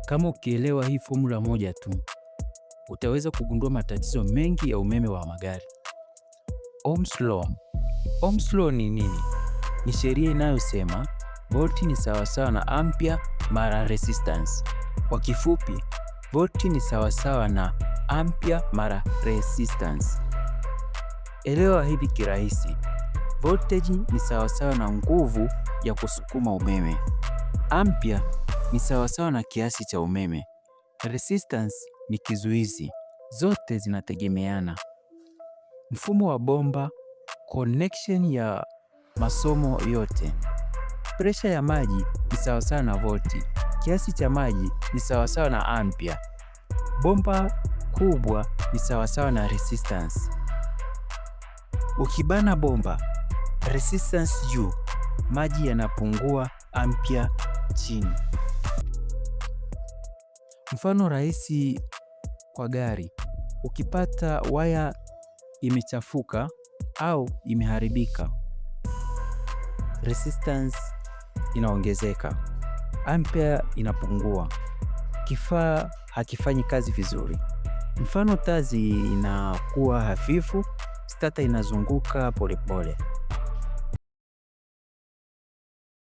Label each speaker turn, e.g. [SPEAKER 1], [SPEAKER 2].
[SPEAKER 1] Kama ukielewa hii formula moja tu, utaweza kugundua matatizo mengi ya umeme wa magari. Ohm's law. Ohm's law ni nini? Ni sheria inayosema volti ni sawasawa na ampere mara resistance. Kwa kifupi, volti ni sawasawa na ampere mara resistance. Elewa hivi kirahisi. Voltage ni sawasawa na nguvu ya kusukuma umeme. Ampere ni sawasawa na kiasi cha umeme. Resistance ni kizuizi. Zote zinategemeana. Mfumo wa bomba, connection ya masomo yote. Presha ya maji ni sawasawa na volti. Kiasi cha maji ni sawasawa na ampere. Bomba kubwa ni sawasawa na resistance. Ukibana bomba, resistance juu, maji yanapungua, ampere chini. Mfano rahisi kwa gari. Ukipata waya imechafuka au imeharibika, resistance inaongezeka, ampere inapungua, kifaa hakifanyi kazi vizuri. Mfano taa inakuwa hafifu, starter inazunguka polepole.